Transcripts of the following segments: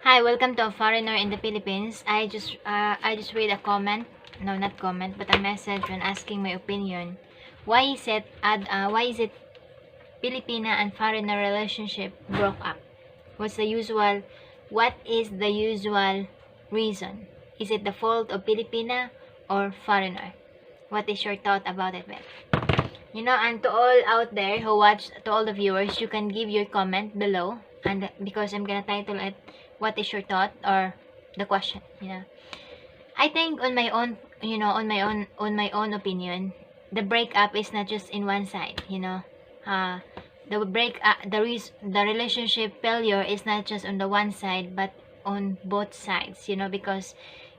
Hi, welcome to a foreigner in the Philippines. I just read a comment, no, not comment, but a message when asking my opinion. Why is it Filipina and foreigner relationship broke up? What's the usual what is the usual reason? Is it the fault of Filipina or foreigner? What is your thought about it, Beth? And to all out there who watch, to all the viewers, you can give your comment below, and because I'm gonna title it, "What is your thought?" or the question. I think on my own, on my own opinion, the breakup is not just in one side. The relationship failure is not just on the one side, but on both sides. Because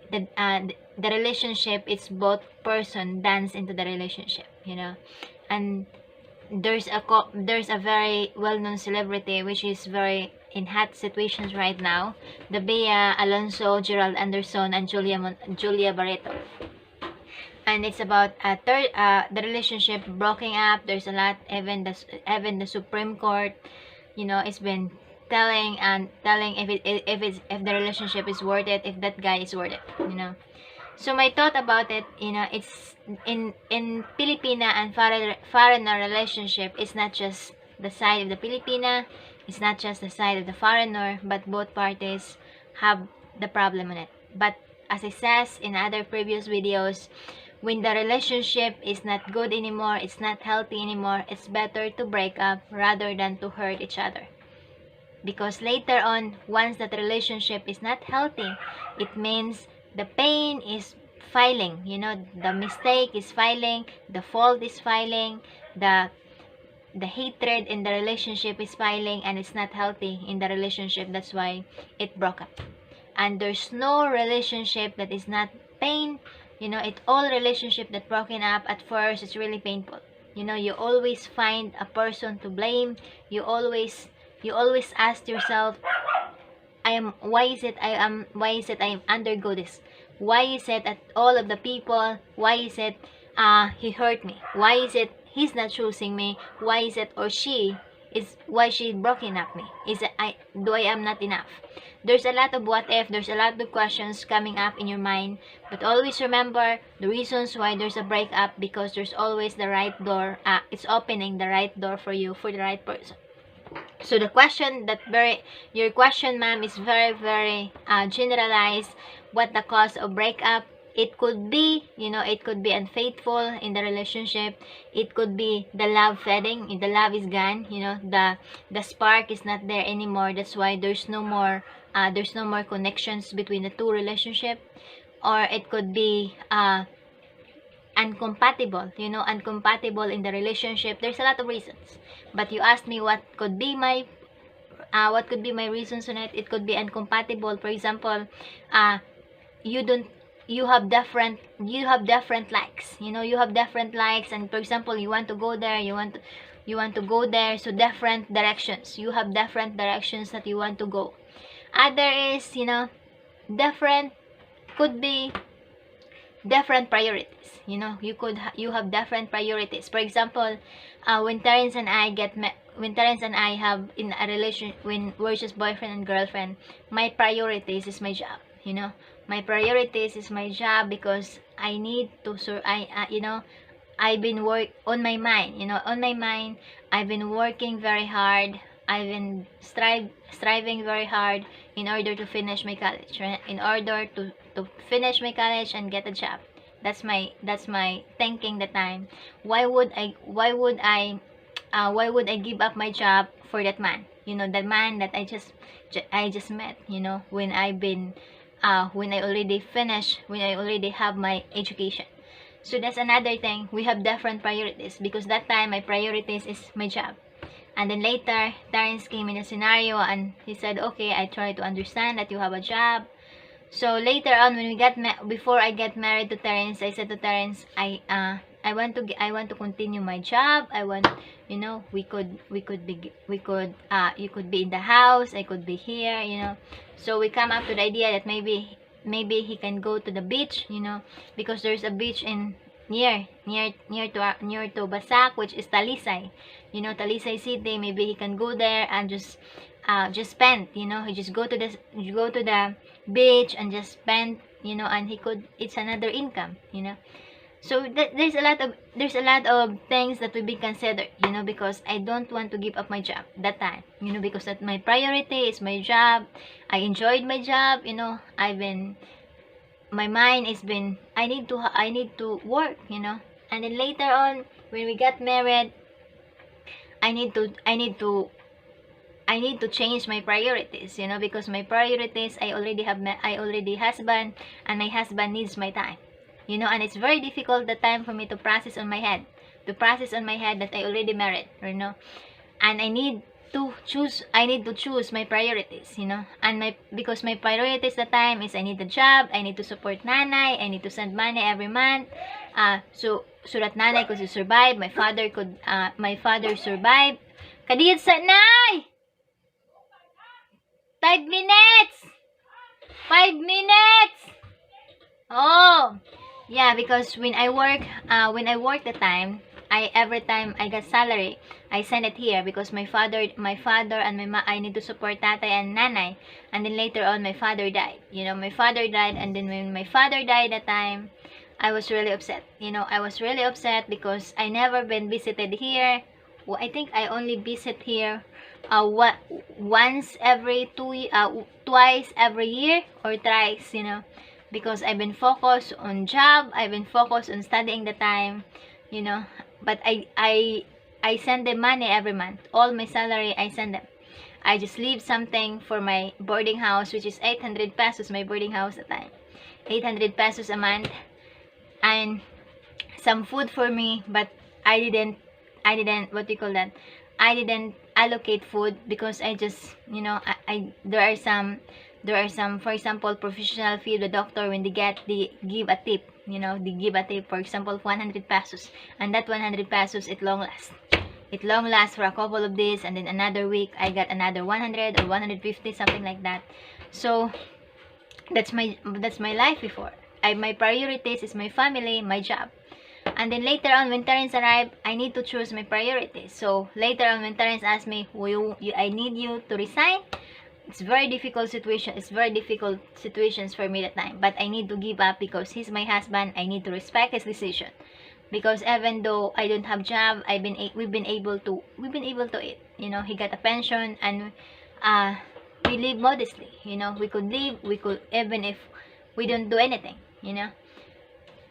the relationship, it's both person dance into the relationship. And there's a very well-known celebrity which is very in hot situations right now, the Bea Alonso, Gerald Anderson, and Julia Barreto. And it's about the relationship broken up. There's a lot, even the Supreme Court, it's been telling if the relationship is worth it, if that guy is worth it. So my thought about it, it's in Filipina and foreigner relationship. It's not just the side of the Filipina, it's not just the side of the foreigner, but both parties have the problem on it. But as I says in other previous videos, when the relationship is not good anymore, it's not healthy anymore, it's better to break up rather than to hurt each other. Because later on, once that relationship is not healthy, it means the pain is filing, the mistake is filing, the fault is filing, the hatred in the relationship is filing, and it's not healthy in the relationship. That's why it broke up. And there's no relationship that is not pain. All relationship that broken up at first is really painful. You always find a person to blame. You always ask yourself, why is it I undergo this? Why is it that all of the people, why is it he hurt me? Why is it he's not choosing me? Why is it, or why she broken up me? Is it I am not enough? There's a lot of what if, there's a lot of questions coming up in your mind, but always remember the reasons why there's a breakup, because there's always the right door, it's opening the right door for you, for the right person. So your question, ma'am, is very, very generalized. What the cause of breakup? It could be, it could be unfaithful in the relationship. It could be the love fading. The love is gone. The spark is not there anymore. That's why there's no more connections between the two relationship. Or it could be uncompatible in the relationship. There's a lot of reasons, but you asked me what could be my reasons on it. It could be incompatible. For example, you don't you have different likes. You have different likes, and for example, you want to go there, so different directions. You have different directions that you want to go. Other is, different, could be different priorities. You have different priorities. For example, when Terence and I have in a relation, when we're just boyfriend and girlfriend, my priorities is my job. My priorities is my job, because I need to I've been on my mind. I've been working very hard. I've been striving very hard in order to finish my college, right? In order to finish my college and get a job. That's my thinking that time. Why would I give up my job for that man? The man that I just met. When when I already have my education. So that's another thing. We have different priorities, because that time my priorities is my job. And then later, Terence came in a scenario and he said, okay, I try to understand that you have a job. So later on, when before I get married to Terence, I said to Terence, I want to continue my job. I want, you could be in the house, I could be here. So we come up to the idea that maybe he can go to the beach, because there's a beach near to Basak, which is Talisay. You know, Talisay City. Maybe he can go there and just spend. You know, he just go to the beach and just spend. You know, and it's another income. You know. So there's a lot of things that will be considered, you know, because I don't want to give up my job that time, you know, because that my priority is my job. I enjoyed my job, you know. My mind has been, I need to work, you know. And then later on, when we got married, I need to change my priorities, you know, because my priorities, I already husband, and my husband needs my time, you know. And it's very difficult the time for me to process on my head that I already married, you know. And I need to choose my priorities, you know. And because my priorities the time is I need a job, I need to support nanay, I need to send money every month, so that nanay could survive, my father survive. Kadiyat sa nay! 5 minutes! 5 minutes! Oh! Yeah, because when I work the time, every time I got salary, I send it here because my father and I need to support tatay and nanay. And then later on, my father died. You know, my father died, and then when my father died that time, I was really upset. You know, I was really upset because I never been visited here. Well, I think I only visit here once every twice every year or thrice, you know, because I've been focused on job, I've been focused on studying the time, you know. But I send them money every month. All my salary, I send them. I just leave something for my boarding house, which is 800 pesos, my boarding house at the time. 800 pesos a month. And some food for me, but I didn't, what do you call that? I didn't allocate food because I just, you know, there are some, for example, professional fee, the doctor, when they give a tip, you know, they give a tip, for example, 100 pesos. And that 100 pesos, it long lasts. It long lasts for a couple of days, and then another week, I got another 100 or 150, something like that. So, that's my life before. My priorities is my family, my job. And then later on, when parents arrive, I need to choose my priorities. So, later on, when parents ask me, I need you to resign, it's very difficult situation. It's very difficult situations for me that time. But I need to give up because he's my husband. I need to respect his decision. Because even though I don't have job, we've been able to eat. You know, he got a pension, and we live modestly. You know, we could live. We could, even if we don't do anything. You know,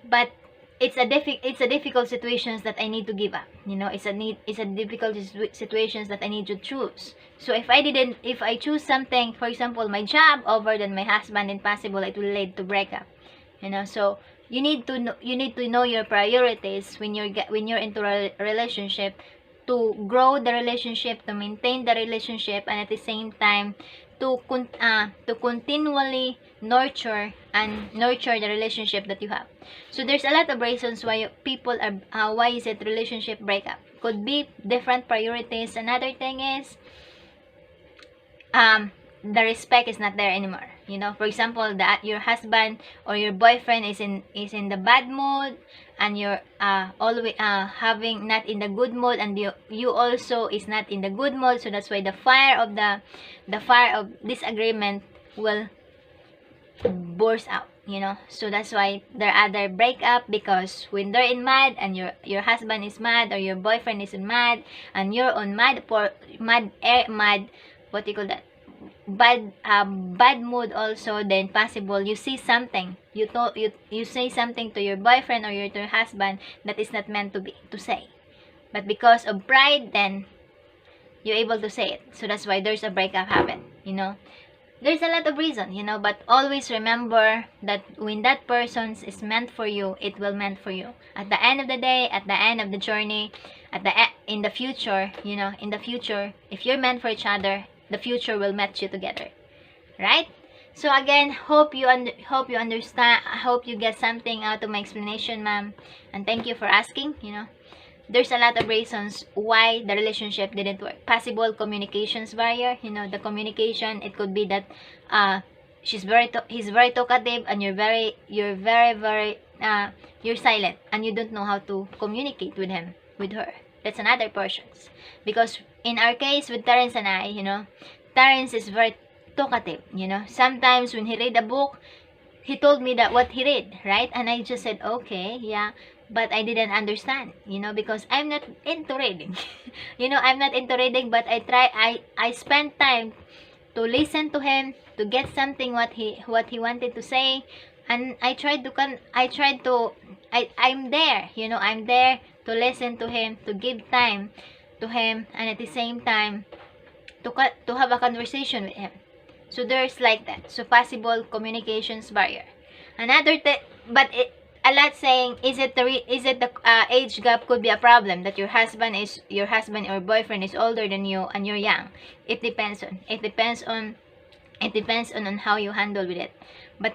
but it's a difficult situations that I need to give up. You know, it's a difficult situations that I need to choose. So if I choose something, for example, my job over than my husband, impossible, it will lead to breakup. You know, so you need to know your priorities when you're into a relationship, to grow the relationship, to maintain the relationship, and at the same time to continually nurture the relationship that you have. So there's a lot of reasons why people are why is it relationship breakup. Could be different priorities. Another thing is the respect is not there anymore. You know, for example, that your husband or your boyfriend is in the bad mood, and you're always having not in the good mood, and you also is not in the good mood. So that's why the fire of disagreement will burst out, you know. So that's why there are other breakup, because when they're in mad, and your husband is mad, or your boyfriend is mad, and you're on mad, what do you call that, bad mood also, then possible you see something, you say something to your boyfriend or to your husband that is not meant to say, but because of pride, then you're able to say it. So that's why there's a breakup happen, you know. There's a lot of reason, you know, but always remember that when that person is meant for you, it will meant for you. At the end of the day, at the end of the journey, in the future, you know, in the future, if you're meant for each other, the future will match you together, right? So again, hope you understand. I hope you get something out of my explanation, ma'am, and thank you for asking. You know, there's a lot of reasons why the relationship didn't work. Possible communications barrier. You know, the communication. It could be that he's very talkative, and you're very you're silent and you don't know how to communicate with him, with her. That's another portion. Because in our case with Terence and I, you know, Terence is very talkative, you know. Sometimes when he read a book, he told me that what he read, right? And I just said, okay, yeah, but I didn't understand, you know, because I'm not into reading. You know, I'm not into reading, but I spend time to listen to him, to get something what he wanted to say, and I'm there, you know, I'm there to listen to him, to give time to him, and at the same time to have a conversation with him. So there's like that. So possible communications barrier. Another but a lot saying, is it the age gap could be a problem, that your husband or boyfriend is older than you and you're young. It depends on how you handle with it. But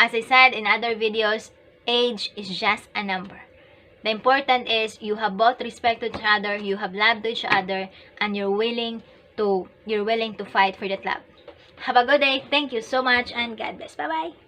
as I said in other videos, age is just a number. The important is you have both respect to each other, you have love to each other, and you're willing to fight for that love. Have a good day. Thank you so much, and God bless. Bye bye.